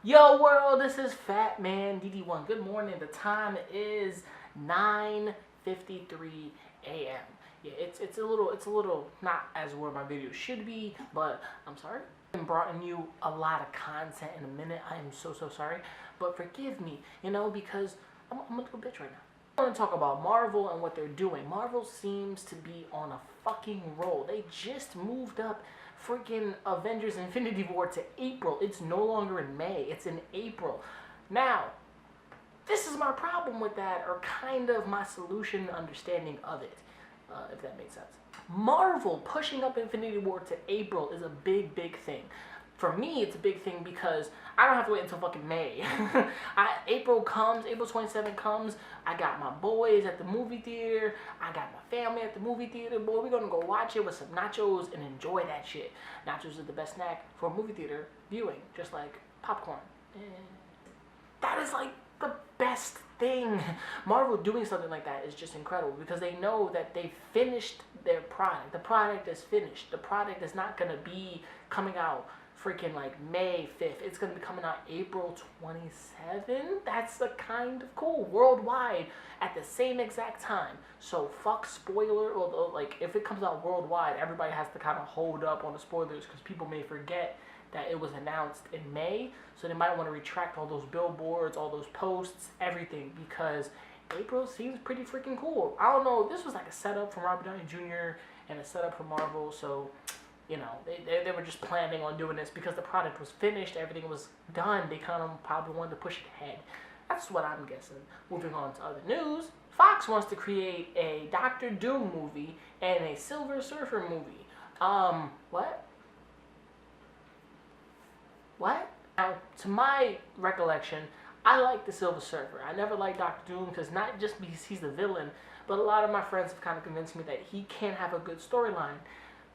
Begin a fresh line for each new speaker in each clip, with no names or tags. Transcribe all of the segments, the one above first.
Yo world, this is Fat Man DD1. Good morning. The time is 9:53 a.m. Yeah, it's a little not as where my video should be, but I'm sorry. I haven't brought you a lot of content in a minute. I am so sorry, but forgive me, because I'm a little bitch right now. I want to talk about Marvel and what they're doing. Marvel seems to be on a fucking roll. They just moved up freaking Avengers Infinity War to April. It's no longer in May. It's in April. Now, this is my problem with that, or kind of my solution understanding of it, if that makes sense. Marvel pushing up Infinity War to April is a big thing. For me, it's a big thing because I don't have to wait until fucking May. April 27th comes, I got my boys at the movie theater, I got my family at the movie theater. Boy, we're gonna go watch it with some nachos and enjoy that shit. Nachos is the best snack for a movie theater viewing, just like popcorn. That is like the best thing. Marvel doing something like that is just incredible because they know that they finished their product. The product is finished. The product is not gonna be coming out freaking like May 5th. It's going to be coming out April 27th. That's the kind of cool. Worldwide at the same exact time. So fuck spoiler, although like if it comes out worldwide, everybody has to kind of hold up on the spoilers because people may forget that it was announced in May. So they might want to retract all those billboards, all those posts, everything, because April seems pretty freaking cool. I don't know, this was like a setup from Robert Downey Jr. and a setup for Marvel, so they were just planning on doing this because the product was finished, everything was done. They kind of probably wanted to push it ahead. That's what I'm guessing. Moving on to other news, Fox wants to create a Doctor Doom movie and a Silver Surfer movie. What? Now, to my recollection, I like the Silver Surfer. I never liked Doctor Doom because not just because he's the villain, but a lot of my friends have kind of convinced me that he can't have a good storyline.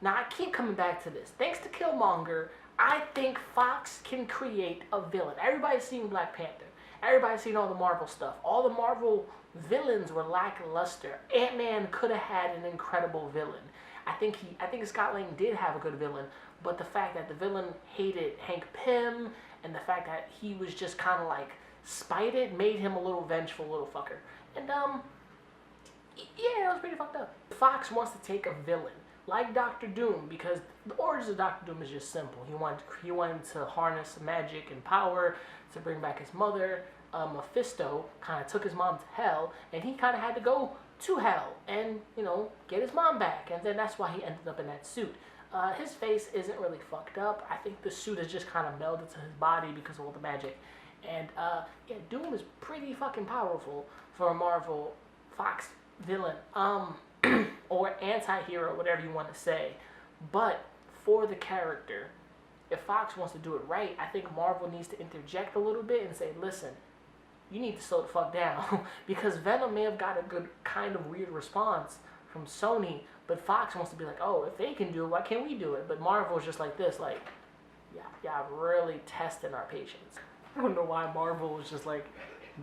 Now, I keep coming back to this. Thanks to Killmonger, I think Fox can create a villain. Everybody's seen Black Panther. Everybody's seen all the Marvel stuff. All the Marvel villains were lackluster. Ant-Man could have had an incredible villain. I think Scott Lang did have a good villain, but the fact that the villain hated Hank Pym and the fact that he was just kind of like spited made him a little vengeful little fucker. And yeah, it was pretty fucked up. Fox wants to take a villain like Doctor Doom, because the origins of Doctor Doom is just simple. He wanted to harness magic and power to bring back his mother. Mephisto kind of took his mom to hell, and he kind of had to go to hell and, get his mom back. And then that's why he ended up in that suit. His face isn't really fucked up. I think the suit is just kind of melded to his body because of all the magic. And, yeah, Doom is pretty fucking powerful for a Marvel Fox villain. Or anti-hero, whatever you want to say. But for the character, if Fox wants to do it right, I think Marvel needs to interject a little bit and say, listen, you need to slow the fuck down. Because Venom may have got a good kind of weird response from Sony, but Fox wants to be like, oh, if they can do it, why can't we do it? But Marvel's just like this, like, yeah, really testing our patience. I don't know why Marvel was just like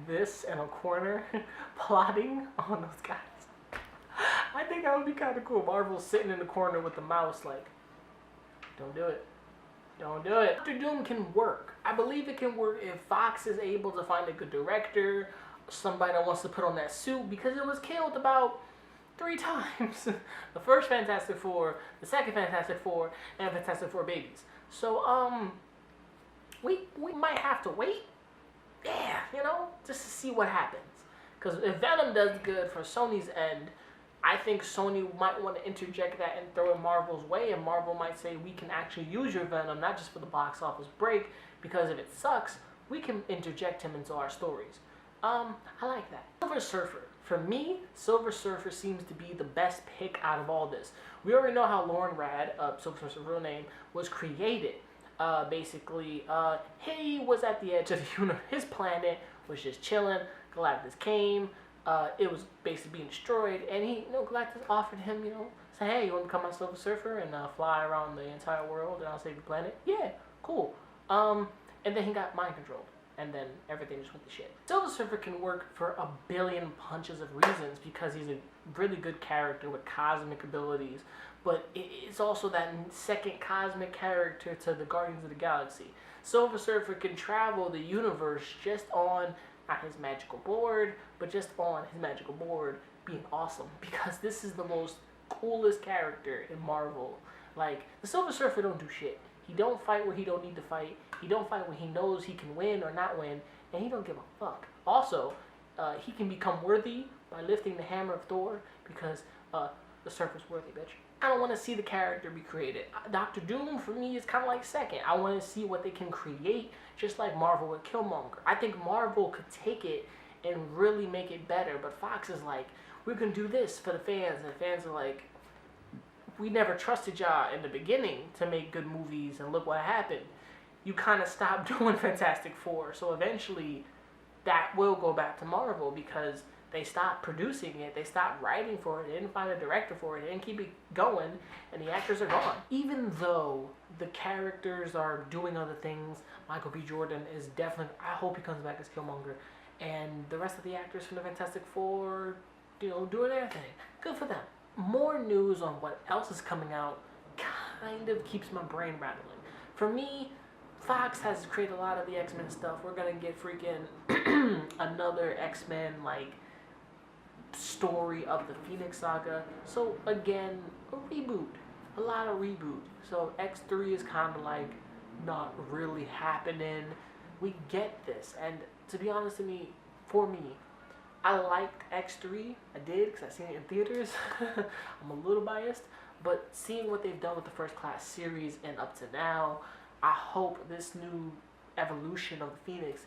this in a corner plotting on those guys. I think that would be kind of cool. Marvel's sitting in the corner with the mouse like, don't do it. Don't do it. Doctor Doom can work. I believe it can work if Fox is able to find a good director, somebody that wants to put on that suit, because it was killed about 3 times. The first Fantastic Four, the second Fantastic Four, and Fantastic Four Babies. So, we might have to wait. Yeah, just to see what happens. Because if Venom does good for Sony's end, I think Sony might want to interject that and throw it Marvel's way, and Marvel might say, we can actually use your Venom, not just for the box office break, because if it sucks, we can interject him into our stories. I like that. Silver Surfer. For me, Silver Surfer seems to be the best pick out of all this. We already know how Lauren Rad, Silver Surfer's real name, was created. Basically, he was at the edge of the universe. His planet was just chilling. Galactus came. It was basically being destroyed, and Galactus offered him, say, hey, you want to become my Silver Surfer and fly around the entire world and I'll save the planet? Yeah, cool. And then he got mind controlled, and then everything just went to shit. Silver Surfer can work for a billion punches of reasons because he's a really good character with cosmic abilities, but it's also that second cosmic character to the Guardians of the Galaxy. Silver Surfer can travel the universe just on, not his magical board, but just on his magical board being awesome, because this is the most coolest character in Marvel. Like, the Silver Surfer don't do shit. He don't fight where he don't need to fight. He don't fight when he knows he can win or not win, and he don't give a fuck. Also, he can become worthy by lifting the hammer of Thor, because the Surfer's worthy, bitch. I don't want to see the character be created. Doctor Doom, for me, is kind of like second. I want to see what they can create, just like Marvel with Killmonger. I think Marvel could take it and really make it better, but Fox is like, we're going to do this for the fans, and the fans are like, we never trusted y'all in the beginning to make good movies, and look what happened. You kind of stopped doing Fantastic Four, so eventually that will go back to Marvel because they stopped producing it, they stopped writing for it, they didn't find a director for it, they didn't keep it going, and the actors are gone. Even though the characters are doing other things, Michael B. Jordan is definitely, I hope he comes back as Killmonger, and the rest of the actors from the Fantastic Four, doing their thing. Good for them. More news on what else is coming out kind of keeps my brain rattling. For me, Fox has created a lot of the X-Men stuff. We're gonna get freaking another X-Men like story of the Phoenix Saga. So again, a reboot, a lot of reboot. So X3 is kind of like not really happening. We get this, and to be honest with me, for me, I liked X3. I did because I seen it in theaters. I'm a little biased, but seeing what they've done with the First Class series and up to now, I hope this new evolution of the Phoenix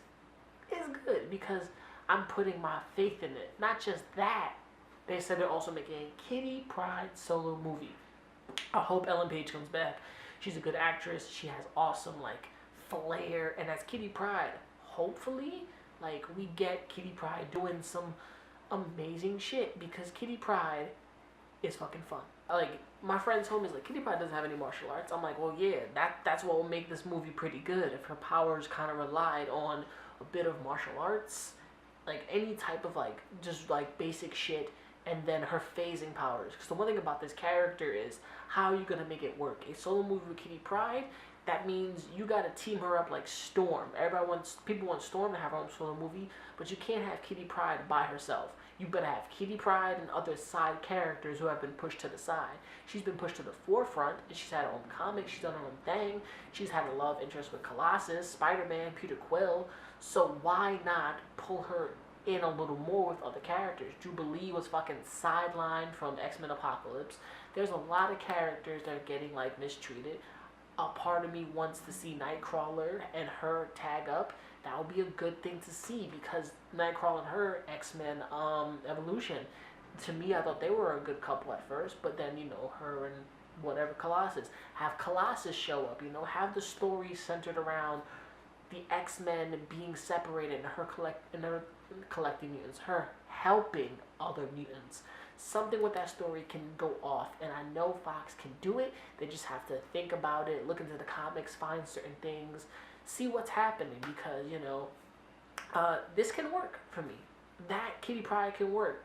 is good because I'm putting my faith in it. Not just that, they said they're also making a Kitty Pryde solo movie. I hope Ellen Page comes back. She's a good actress. She has awesome like flair, and as Kitty Pryde, hopefully, like, we get Kitty Pryde doing some amazing shit because Kitty Pryde is fucking fun. Like, my friend told me, like, Kitty Pryde doesn't have any martial arts. I'm like, well, yeah, that's what will make this movie pretty good. If her powers kind of relied on a bit of martial arts, like, any type of, like, just, like, basic shit, and then her phasing powers. Because the one thing about this character is, how are you going to make it work? A solo movie with Kitty Pryde, that means you gotta team her up like Storm. People want Storm to have her own solo movie, but you can't have Kitty Pryde by herself. You better have Kitty Pryde and other side characters who have been pushed to the side. She's been pushed to the forefront, and she's had her own comic, she's done her own thing. She's had a love interest with Colossus, Spider-Man, Peter Quill. So why not pull her in a little more with other characters? Jubilee was fucking sidelined from X-Men Apocalypse. There's a lot of characters that are getting like mistreated. A part of me wants to see Nightcrawler and her tag up. That would be a good thing to see because Nightcrawler and her X-Men evolution. To me, I thought they were a good couple at first, but then, her and whatever Colossus. Have Colossus show up, have the story centered around the X-Men being separated and her collecting mutants, her helping other mutants. Something with that story can go off, and I know Fox can do it. They just have to think about it, look into the comics, find certain things, see what's happening, because, this can work for me. That Kitty Pryde can work.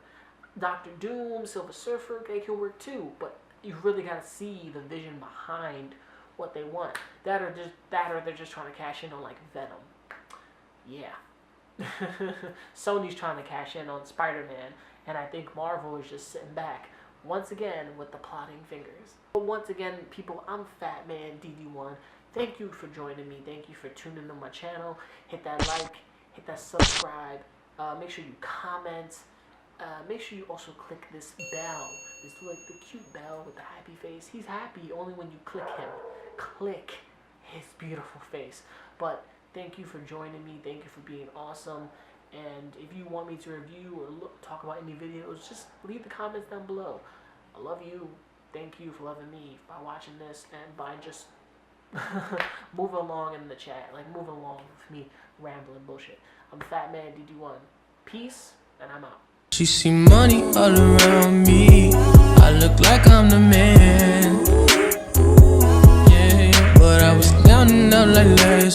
Dr. Doom, Silver Surfer, they can work too, but you really got to see the vision behind what they want. That or they're just trying to cash in on, like, Venom. Yeah. Sony's trying to cash in on Spider-Man, and I think Marvel is just sitting back, once again, with the plotting fingers. But once again, people, I'm Fat Man DD1. Thank you for joining me. Thank you for tuning into my channel. Hit that like, hit that subscribe. Make sure you comment. Make sure you also click this bell. This like the cute bell with the happy face. He's happy only when you click him. Click his beautiful face. But thank you for joining me. Thank you for being awesome. And if you want me to review or talk about any videos, just leave the comments down below. I love you. Thank you for loving me by watching this and by just move along in the chat. Like, move along with me rambling bullshit. I'm Fat Man DD1. Peace, and I'm out.
She see money all around me. I look like I'm the man.